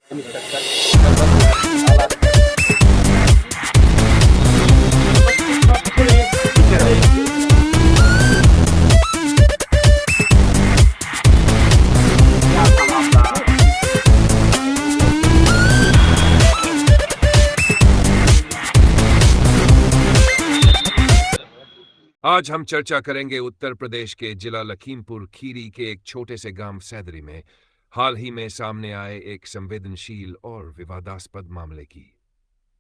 आज हम चर्चा करेंगे उत्तर प्रदेश के जिला लखीमपुर खीरी के एक छोटे से गांव सैदरी में हाल ही में सामने आए एक संवेदनशील और विवादास्पद मामले की।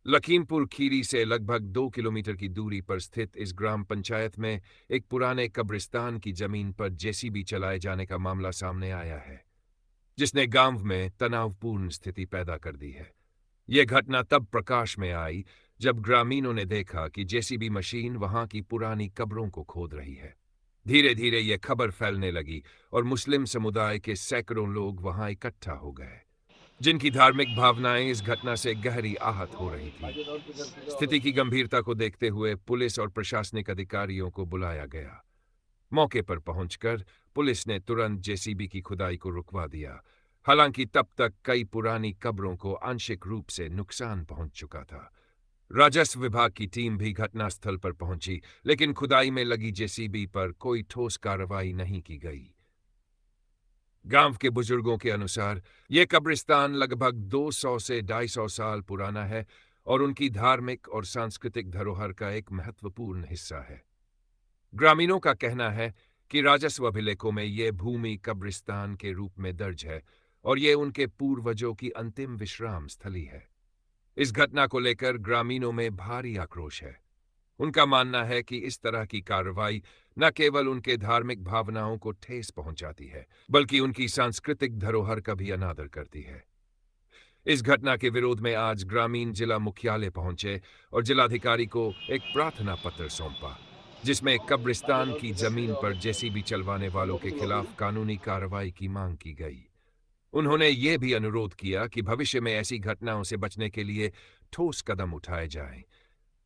लखीमपुर खीरी से लगभग 2 किलोमीटर की दूरी पर स्थित इस ग्राम पंचायत में एक पुराने कब्रिस्तान की जमीन पर जेसीबी चलाए जाने का मामला सामने आया है, जिसने गांव में तनावपूर्ण स्थिति पैदा कर दी है। यह घटना तब प्रकाश में आई जब ग्रामीणों ने देखा कि जेसीबी मशीन वहां की पुरानी कब्रों को खोद रही है। धीरे धीरे यह खबर फैलने लगी और मुस्लिम समुदाय के सैकड़ों लोग वहां इकट्ठा हो गए, जिनकी धार्मिक भावनाएं इस घटना से गहरी आहत हो रही थी। स्थिति की गंभीरता को देखते हुए पुलिस और प्रशासनिक अधिकारियों को बुलाया गया। मौके पर पहुंचकर पुलिस ने तुरंत जेसीबी की खुदाई को रुकवा दिया। हालांकि तब तक कई पुरानी कब्रों को आंशिक रूप से नुकसान पहुंच चुका था। राजस्व विभाग की टीम भी घटनास्थल पर पहुंची, लेकिन खुदाई में लगी जेसीबी पर कोई ठोस कार्रवाई नहीं की गई। गांव के बुजुर्गों के अनुसार यह कब्रिस्तान लगभग 200 से 250 साल पुराना है और उनकी धार्मिक और सांस्कृतिक धरोहर का एक महत्वपूर्ण हिस्सा है। ग्रामीणों का कहना है कि राजस्व अभिलेखों में यह भूमि कब्रिस्तान के रूप में दर्ज है और यह उनके पूर्वजों की अंतिम विश्राम स्थली है। इस घटना को लेकर ग्रामीणों में भारी आक्रोश है। उनका मानना है कि इस तरह की कार्रवाई न केवल उनके धार्मिक भावनाओं को ठेस पहुंचाती है, बल्कि उनकी सांस्कृतिक धरोहर का भी अनादर करती है। इस घटना के विरोध में आज ग्रामीण जिला मुख्यालय पहुंचे और जिलाधिकारी को एक प्रार्थना पत्र सौंपा, जिसमें कब्रिस्तान की जमीन पर जेसीबी चलवाने वालों के खिलाफ कानूनी कार्रवाई की मांग की गई। उन्होंने ये भी अनुरोध किया कि भविष्य में ऐसी घटनाओं से बचने के लिए ठोस कदम उठाए जाएं,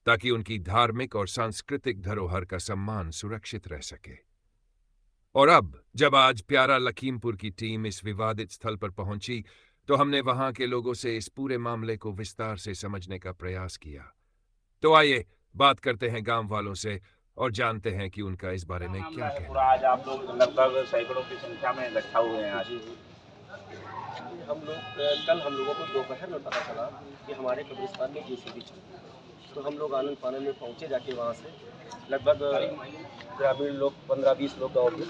ताकि उनकी धार्मिक और सांस्कृतिक धरोहर का सम्मान सुरक्षित रह सके। और अब जब आज प्यारा लखीमपुर की टीम इस विवादित स्थल पर पहुंची, तो हमने वहां के लोगों से इस पूरे मामले को विस्तार से समझने का प्रयास किया। तो आइए बात करते हैं गांव वालों से और जानते हैं कि उनका इस बारे में क्या कहना है। आज आप लोग लगभग सैकड़ों की संख्या में इकट्ठा हुए हैं। आज कल हम लोगों को दोपहर में पता चला कि हमारे कब्रिस्तान में जेसीबी चल रही है, तो हम लोग आनंद फानंद में पहुँचे। जाके वहाँ से लगभग ग्रामीण लोग 15-20 लोग गाँव में,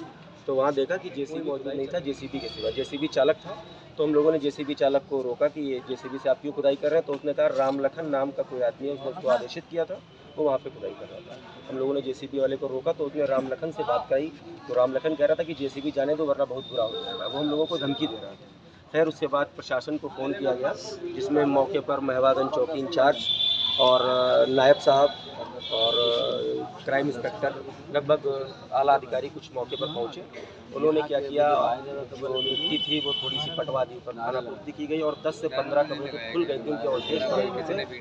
तो वहाँ देखा कि जेसीबी मौजूद नहीं था। जेसीबी के सिवा जेसीबी चालक था। तो हम लोगों ने जेसीबी चालक को रोका कि ये जेसीबी से आप क्यों खुदाई कर रहे हैं। तो उसने कहा राम लखन नाम का कोई आदमी है, उसने उसको आदेशित किया था, वो वहाँ पे खुदाई कर रहा था। हम लोगों ने जेसीबी वाले को रोका तो उसने राम लखन से बात कही, तो राम लखन कह रहा था कि जेसीबी जाने दो वरना बहुत बुरा हो जाएगा। वो हम लोगों को धमकी दे रहा था। खैर उसके बाद प्रशासन को फ़ोन किया गया, जिसमें मौके पर महवागंज चौकी इंचार्ज और नायब साहब और क्राइम इंस्पेक्टर, लगभग आला अधिकारी कुछ मौके पर पहुंचे। उन्होंने क्या किया, जो मिट्टी थी वो थोड़ी सी पटवा दी, पर खानापूर्ति की गई और 10 से 15 कमरे तो खुल गए थे उनके अवशेष से,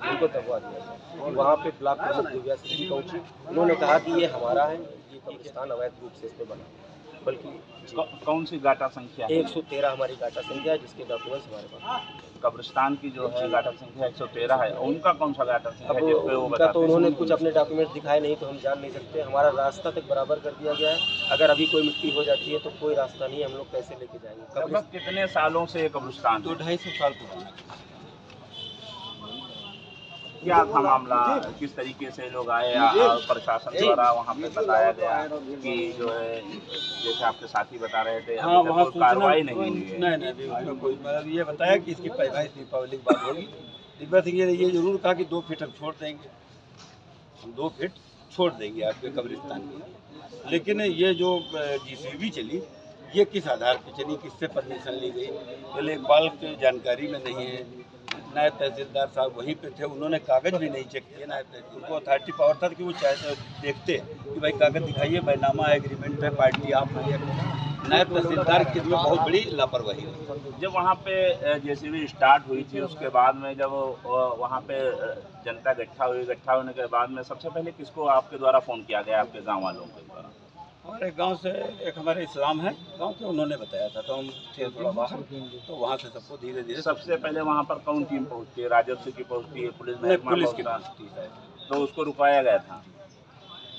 उनको दबवा दिया गया। वहाँ पे ब्लॉक प्रमुख दिव्या सिंह जी पहुँची। उन्होंने कहा कि ये हमारा है, ये कब्रिस्तान अवैध रूप से इस पर बना, बल्कि कौन सी गाटा संख्या है? 113 हमारी गाटा संख्या है, जिसके डॉक्यूमेंट्स हमारे पास। कब्रिस्तान की जो है गाटा संख्या 113 है, उनका कौन सा गाटा संख्या है? उनका तो उन्होंने कुछ अपने डॉक्यूमेंट्स दिखाए नहीं, तो हम जान नहीं सकते। हमारा रास्ता तक बराबर कर दिया गया है। अगर अभी कोई मिट्टी हो जाती है तो कोई रास्ता नहीं, हम लोग कैसे लेके जाएंगे। लगभग कितने सालों से ये कब्रिस्तान? 2-250 साल पुराना। क्या था मामला, किस तरीके से लोग आए? प्रशासन द्वारा वहाँ पे बताया गया कि जो है, जैसे आपके साथी बता रहे थे, हाँ, वहाँ कोई कार्रवाई नहीं हुई है। नहीं, उसमें कोई मतलब ये बताया कि इसकी पैदाइश पब्लिक बात होगी। दिव्या सिंह ने ये जरूर कहा कि 2 फीट हम छोड़ देंगे, हम 2 फीट छोड़ देंगे आपके कब्रिस्तान की। लेकिन ये जो जेसीबी चली, ये किस आधार पर चली, किससे परमिशन ली गई, ये लेखपाल की जानकारी में नहीं है। नायब तहसीलदार साहब वहीं पे थे, उन्होंने कागज़ भी नहीं चेक किए। नायब तहसील उनको अथॉरिटी पावर था कि वो चाहे देखते कि भाई कागज़ दिखाइए, बैनामा है, एग्रीमेंट है, पार्टी आप है। नायब तहसीलदार की इसमें बहुत बड़ी लापरवाही हुई। जब वहाँ पे जेसीबी स्टार्ट हुई थी, उसके बाद में जब वहाँ पे जनता इकट्ठा होने के बाद में सबसे पहले किसको आपके द्वारा फ़ोन किया गया, आपके गाँव वालों के द्वारा? हमारे गांव से एक हमारे इस्लाम है गांव के, उन्होंने बताया था, तो हम थे थोड़ा बाहर, तो वहाँ से सबको धीरे धीरे सबसे पहले वहाँ पर कौन टीम पहुँचती है? राजस्व की पहुँचती है, पुलिस नहीं, महकमा पुलिस की पहुँचता? पहुँचती है। तो उसको रुकाया गया था।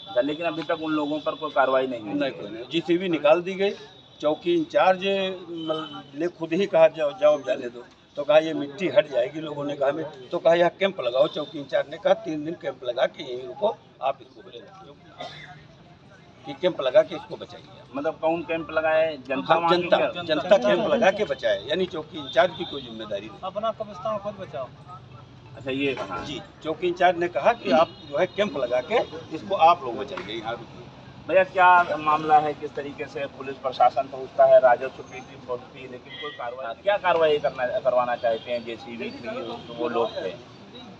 अच्छा, लेकिन अभी तक उन लोगों पर कोई कार्रवाई नहीं हुई। नहीं, कोई नहीं। जीसीबी निकाल दी गई, चौकी इंचार्ज ने खुद ही कहा जवाब डाले दो, तो कहा ये मिट्टी हट जाएगी, लोगों ने कहा तो कहा यहाँ कैंप लगाओ। चौकी इंचार्ज ने कहा 3 दिन कैंप लगा के यहीं रुको, आप इसको बचाइए, कि कैंप लगा के इसको बचाइए। मतलब कौन कैंप लगाए? जनता हाँ, वहाँ की क्या? जनता कैंप लगा के बचाए, यानी चौकी इंचार्ज की कोई जिम्मेदारी नहीं। अपना कब्रिस्तान खुद बचाओ। अच्छा, ये कहा जी, चौकी इंचार्ज ने कहा कि आप जो है कैंप लगा के इसको आप लोग बचाइए, यहाँ रुकिए। भैया, क्या मामला है? किस तरीके से पुलिस प्रशासन पहुँचता है, राजस्व की टीम पहुँचती है, लेकिन कोई कार्रवाई, क्या कार्रवाई करवाना चाहते हैं? जेसीबी थी, वो लोग थे।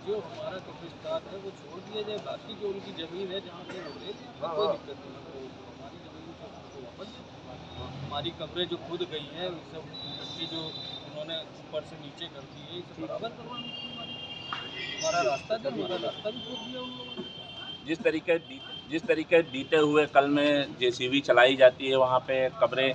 जो हमारा कब्रिस्तान है वो छोड़ दिया जाए, बाकी जो उनकी जमीन है जहाँ पे रोके कोई दिक्कत नहीं है, हमारी जमीन से वापस हमारी कब्रें जो खुद गई हैं वो सब मिट्टी जो उन्होंने ऊपर से नीचे कर दी है, इसे बराबर करवानी चाहिए। हमारा रास्ता भी खोद दिया उन लोगों ने। जिस तरीके बीते हुए कल में जेसीबी चलाई जाती है, वहाँ पे कब्रें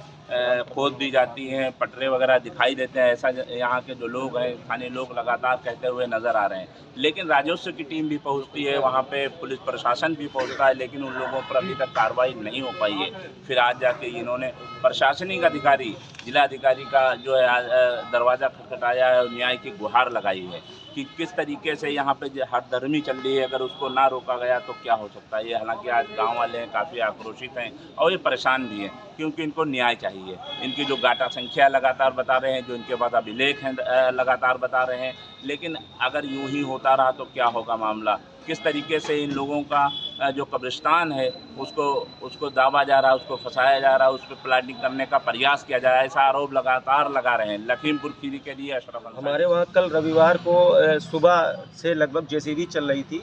खोद दी जाती हैं, पटरे वगैरह दिखाई देते हैं, ऐसा यहाँ के जो लोग हैं, स्थानीय लोग लगातार कहते हुए नज़र आ रहे हैं। लेकिन राजस्व की टीम भी पहुँचती है, वहाँ पे पुलिस प्रशासन भी पहुँचता है, लेकिन उन लोगों पर अभी तक कार्रवाई नहीं हो पाई है। फिर आज जाके इन्होंने प्रशासनिक अधिकारी, जिलाधिकारी का जो है दरवाज़ा खटखटाया है और न्याय की गुहार लगाई है कि किस तरीके से यहाँ पे हठधर्मी चल रही है, अगर उसको ना रोका गया तो क्या हो सकता है। ये हालांकि आज गांव वाले हैं, काफ़ी आक्रोशित हैं और ये परेशान भी हैं, क्योंकि इनको न्याय चाहिए। इनकी जो गाटा संख्या लगातार बता रहे हैं, जो इनके बाद अभिलेख हैं लगातार बता रहे हैं, लेकिन अगर यूं ही होता रहा तो क्या होगा मामला। किस तरीके से इन लोगों का जो कब्रिस्तान है उसको दाबा जा रहा है, उसको फंसाया जा रहा है, उस पर प्लानिंग करने का प्रयास किया जा रहा है, ऐसा आरोप लगातार लगा रहे हैं। लखीमपुर खीरी के लिए अशरफ अंसारी। हमारे वहाँ कल रविवार को सुबह से लगभग जेसीबी चल रही थी,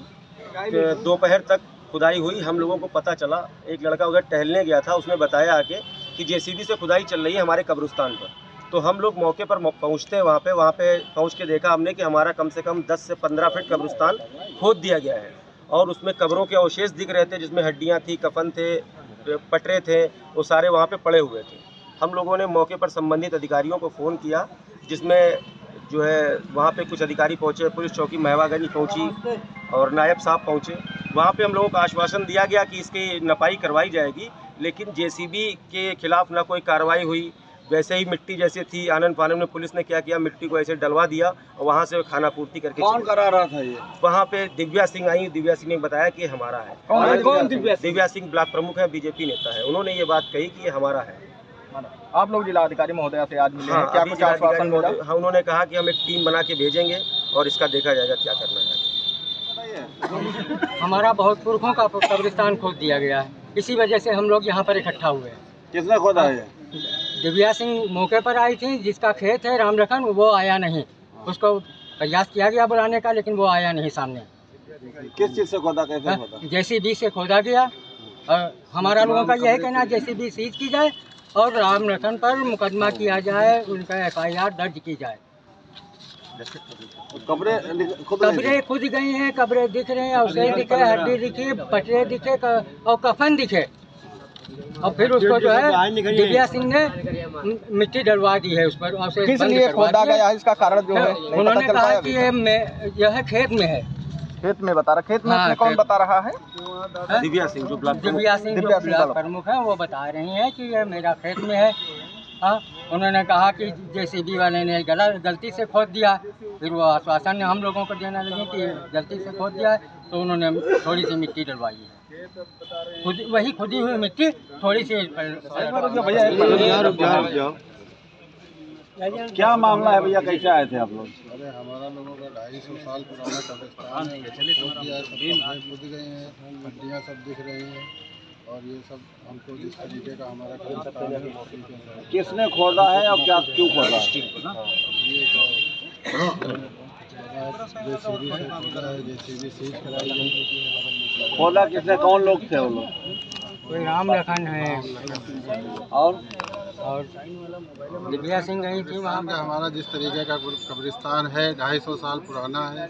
दोपहर तक खुदाई हुई। हम लोगों को पता चला, एक लड़का उधर टहलने गया था, उसने बताया आके कि जेसीबी से खुदाई चल रही है हमारे कब्रिस्तान पर। तो हम लोग मौके पर पहुँचते हैं, वहाँ पे पहुँच के देखा हमने कि हमारा कम से कम 10 से 15 फीट कब्रिस्तान खोद दिया गया है और उसमें कब्रों के अवशेष दिख रहे थे, जिसमें हड्डियाँ थी, कफन थे, पटरे थे, वो सारे वहाँ पे पड़े हुए थे। हम लोगों ने मौके पर संबंधित अधिकारियों को फ़ोन किया, जिसमें जो है वहाँ पे कुछ अधिकारी पहुँचे, पुलिस चौकी महवागंज पहुँची और नायब साहब पहुँचे। वहाँ पे हम लोगों को आश्वासन दिया गया कि इसकी नपाई करवाई जाएगी, लेकिन जेसीबी के खिलाफ ना कोई कार्रवाई हुई। वैसे ही मिट्टी जैसे थी, आनन फानन में पुलिस ने क्या किया, मिट्टी को ऐसे डलवा दिया और वहाँ से खाना पूर्ति करके कौन करा रहा था ये? वहाँ पे दिव्या सिंह आई। दिव्या सिंह ने बताया कि हमारा है। कौन दिव्या सिंह ब्लॉक प्रमुख है, बीजेपी नेता है। उन्होंने ये बात कही कि ये हमारा है। आप लोग जिलाधिकारी महोदय से आज मिले हैं, हाँ, क्या अभी कुछ आश्वासन मिला? हाँ, उन्होंने कहा कि हम एक टीम बना के भेजेंगे और इसका देखा जाएगा क्या करना है। हमारा बहुत पुरखों का कब्रिस्तान खोद दिया गया है, इसी वजह से हम लोग यहाँ पर इकट्ठा हुए हैं। किसने खोदा है? दिव्या सिंह मौके पर आई थी, जिसका खेत है राम लखन, वो आया नहीं। उसको प्रयास किया गया बुलाने का, लेकिन वो आया नहीं सामने। किस चीज़ से खोदा, कैसे खोदा? जेसीबी से खोदा गया और हमारा लोगों का यह कहना है जेसीबी सीज की जाए और राम लखन पर मुकदमा किया जाए, उनका FIR दर्ज की जाए। कब्रें खुद गई हैं, कब्रें दिख रहे हैं, अवशेष दिखे, हड्डी दिखी, पटरे दिखे और कफन दिखे। और फिर उसको जो है दिव्या सिंह ने मिट्टी डलवा दी है उस पर। किस लिए खोदा गया, इसका कारण जो है उन्होंने कहा कि यह खेत में है। खेत में बता रहा, खेत में हाँ, कौन बता रहा है? दिव्या सिंह जो ब्लॉक प्रमुख है, वो बता रही हैं कि ये मेरा खेत में है। हाँ, उन्होंने कहा कि जेसीबी वाले ने गलती से खोद दिया। फिर वो आश्वासन हम लोगों को देने लगे कि गलती से खोद दिया है, तो उन्होंने थोड़ी सी मिट्टी डलवाई है। वही खुदी हुई मिट्टी थोड़ी सी। क्या मामला है भैया, कैसे आए थे आप लोग? अरे हमारा लोगों का 250 साल पुराना कब्रिस्तान खुद गए हैं, हड्डियाँ सब दिख रही हैं और ये सब हमको जिस तरीके का हमारा कब्रिस्तान है। किसने खोदा है और क्या क्यों खोदा? ये जेसीबी से खोदा है, जेसीबी सीज कराई गई। खोदा किसने, कौन लोग थे वो लोग? कोई राम लखन है और दिव्या सिंह गई थी वहाँ पर। हमारा जिस तरीके का कब्रिस्तान है 250 साल पुराना है,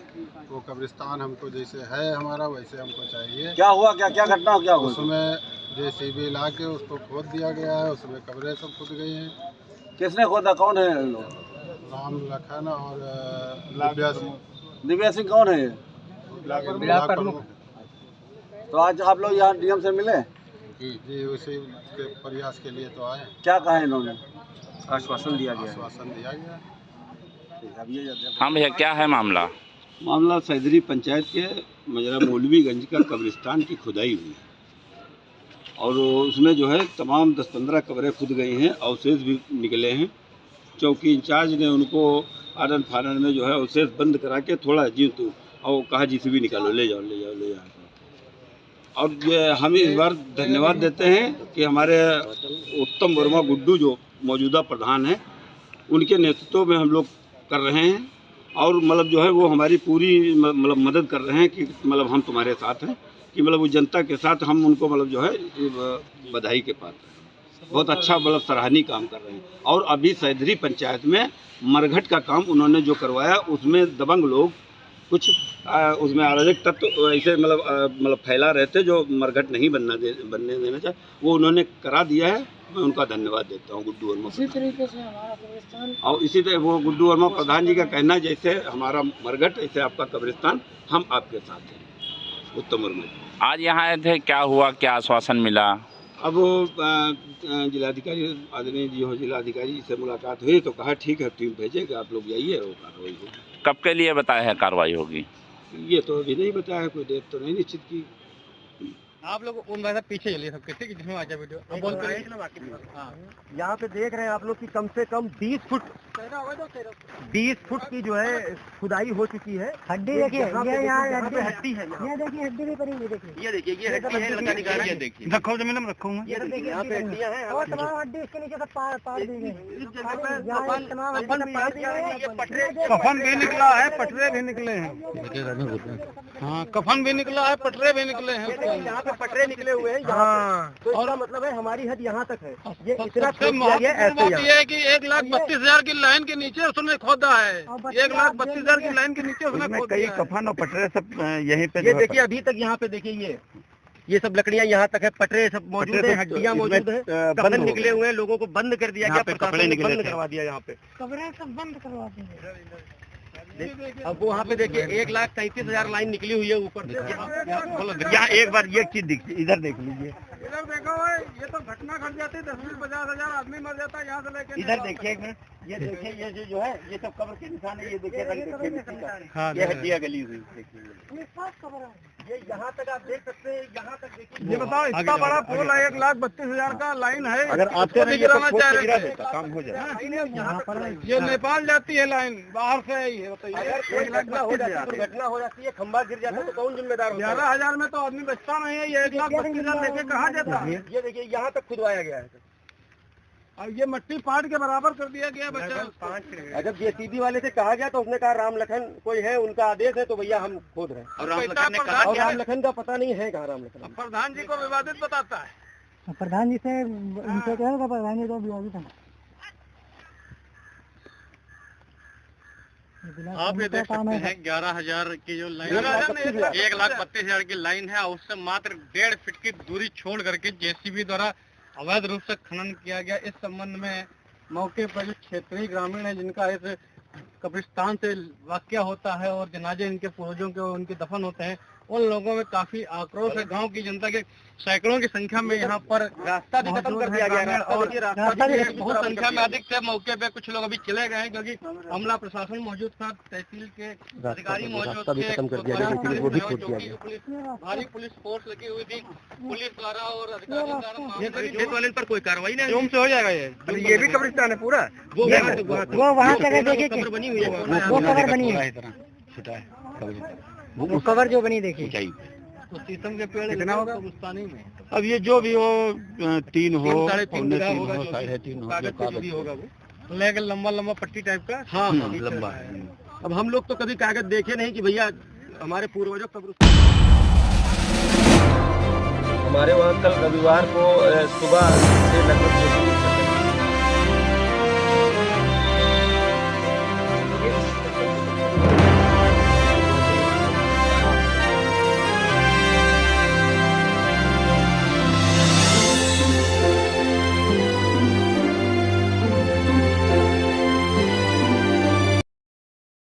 वो कब्रिस्तान हमको जैसे है हमारा वैसे हमको चाहिए। क्या हुआ, क्या क्या घटना क्या हुई? उसमें जेसीबी ला के उसको खोद दिया गया है, उसमें कब्रें सब खुद गई हैं। किसने खोदा, कौन है लोग? राम लखन और दिव्या सिंह कौन है ये? ब्लॉक प्रमुख। तो आज आप लोग यहाँ डीएम से मिले? जी उसी के प्रयास के लिए तो आए। क्या कहा इन्होंने? आश्वासन दिया गया है। आश्वासन दिया गया। हाँ भैया, क्या है मामला? मामला सैदरी पंचायत के मजरा मौलवीगंज का कब्रिस्तान की खुदाई हुई और उसमें जो है तमाम 10-15 कब्रें खुद गई हैं, अवशेष भी निकले हैं। चौकी इंचार्ज ने उनको आनन फानन में जो है अवशेष बंद करा के थोड़ा जीत और कहा जीसीबी निकालो, ले जाओ। और ये हम इस बार धन्यवाद देते हैं कि हमारे उत्तम वर्मा गुड्डू जो मौजूदा प्रधान हैं, उनके नेतृत्व में हम लोग कर रहे हैं और मतलब जो है वो हमारी पूरी मतलब मदद कर रहे हैं कि मतलब हम तुम्हारे साथ हैं, कि मतलब वो जनता के साथ हम उनको मतलब जो है बधाई के पात्र हैं। बहुत अच्छा मतलब सराहनीय काम कर रहे हैं। और अभी सैदरी पंचायत में मरघट का काम उन्होंने जो करवाया, उसमें दबंग लोग कुछ उसमें अराजक तत्व ऐसे मतलब फैला रहे थे जो मरघट नहीं बनने देना चाहिए, वो उन्होंने करा दिया है। मैं उनका धन्यवाद देता हूँ गुड्डू वर्मा। इसी तरीके से हमारा कब्रिस्तान और इसी तरह वो गुड्डू वर्मा प्रधान जी का कहना है, जैसे हमारा मरघट ऐसे आपका कब्रिस्तान, हम आपके साथ हैं। उत्तम वर्मा जी आज यहाँ आए थे, क्या हुआ, क्या आश्वासन मिला? अब जिलाधिकारी आदरणीय जी हो, जिलाधिकारी से मुलाकात हुई तो कहा ठीक है टीम भेजेगा, आप लोग जाइए और कार्रवाई होगी। कब के लिए बताया है कार्रवाई होगी? ये तो अभी नहीं बताया, कोई डेट तो नहीं निश्चित की। आप लोग उन वैसा पीछे चलिए सबके, ठीक है, जिसमें आ जाए वीडियो। अब बोल कर यहाँ पे देख रहे हैं आप लोग कि कम से कम 20 फुट की जो है खुदाई हो चुकी है। हड्डी देखिए, यहाँ पे हड्डी है, ये देखिए हड्डी भी पड़ी हुई, देखिए ये देखिए, ये हड्डी है, लड़का निकाल के देखिए, रखो जमीन में रखो। ये देखिए यहाँ पे हड्डियाँ हैं और तमाम हड्डी इसके नीचे सब पार दी गई। कफन भी निकला है, पटरे भी निकले हैं। हाँ, कफन भी निकला है, पटरे भी निकले हैं। यहाँ पे पटरे निकले हुए हैं। हाँ, तो इसका मतलब है हमारी हद यहाँ तक है। ये इतना किया गया ऐसे है कि 1,32,000 की लाइन के नीचे उसने खोदा है। 1,32,000 की लाइन के नीचे उसने खोदा है। कफन और पटरे सब यहीं पे। ये देखिए अभी तक यहाँ पे देखिए ये सब लकड़ियाँ यहाँ तक है, पटरे सब मौजूद है, हड्डियाँ मौजूद है, कफन निकले हुए हैं, लोगों को बंद कर दिया गया, प्रशासन ने बंद करवा दिया यहाँ पे, कब्रें सब बंद करवा दी। अब वो वहाँ पे देखिए 1,33,000 लाइन निकली हुई है ऊपर से। यहाँ एक बार ये चीज दिखती, इधर देख लीजिए, इधर देखो, ये तो घटना घट जाती है, 10,000-50,000 आदमी मर जाता है यहाँ से लेके। इधर देखिए एक मिनट, ये देखिए, ये जो है ये सब कब्र के निशान है। ये देखिए रंग देखिए, ये हड्डियाँ गली हुई देखिए, ये यहाँ तक आप देख सकते हैं, यहाँ तक देखिए। ये बताओ, इतना बड़ा पोल है, 1,32,000 का लाइन है, अगर आपसे गिराना चाह रहे थे, काम हो जाए। ये नेपाल जाती है लाइन, बाहर से आई है। बताइए, अगर कोई घटना हो जाती है, खंबा गिर जाता है तो कौन जिम्मेदार? 11,000 में तो आदमी बचता नहीं है, ये 1,32,000 लेके कहाँ जाता है? ये देखिए यहाँ तक खुदवाया गया है और ये मट्टी पाट के बराबर कर दिया गया बच्चा। जब जेसीबी वाले से कहा गया तो उसने कहा राम लखन कोई है, उनका आदेश है, तो भैया हम खोद रहे हैं। और राम लखन का पता नहीं है कहाँ राम लखन। प्रधान जी को विवादित बताता है। प्रधान जी से उनसे क्या होगा, प्रधान जी तो विवादित है। आप ये देख सकते हैं 11,000 की जो लाइन है, 1,32,000 की लाइन है, उससे मात्र 1.5 फीट की दूरी छोड़ करके जेसीबी द्वारा अवैध रूप से खनन किया गया। इस संबंध में मौके पर जो क्षेत्रीय ग्रामीण है, जिनका इस कब्रिस्तान से वाकया होता है और जनाजे इनके पूर्वजों के उनके दफन होते हैं, उन लोगों में काफी आक्रोश है। गांव की जनता के सैकड़ों की संख्या में यहाँ पर रास्ता भी खत्म कर दिया गया, बहुत संख्या में अधिक थे। मौके पे कुछ लोग अभी चले गए हैं क्योंकि अमला प्रशासन मौजूद था, तहसील के अधिकारी मौजूद थे, भारी पुलिस फोर्स लगी हुई थी, पुलिस द्वारा और अधिकारियों द्वारा पर कोई कार्रवाई नहीं। जोम से हो जाएगा ये भी कब्रिस्तान है पूरा, वो वहाँ कब्र बनी हुई है, वो कब्र बनी है, छोटा है वो कवर जो बनी देखिए। तो शीशम के पेड़ कितना होगा कब्रिस्तानी में? अब ये जो भी हो, 3 हो, 3.5 होगा, 3.5 होगा, वो लेकिन लंबा पट्टी टाइप का। हाँ लंबा है। अब हम लोग तो कभी कागज देखे नहीं कि भैया हमारे पूर्वजों कब्र। हमारे वहाँ कल रविवार को सुबह से लगभग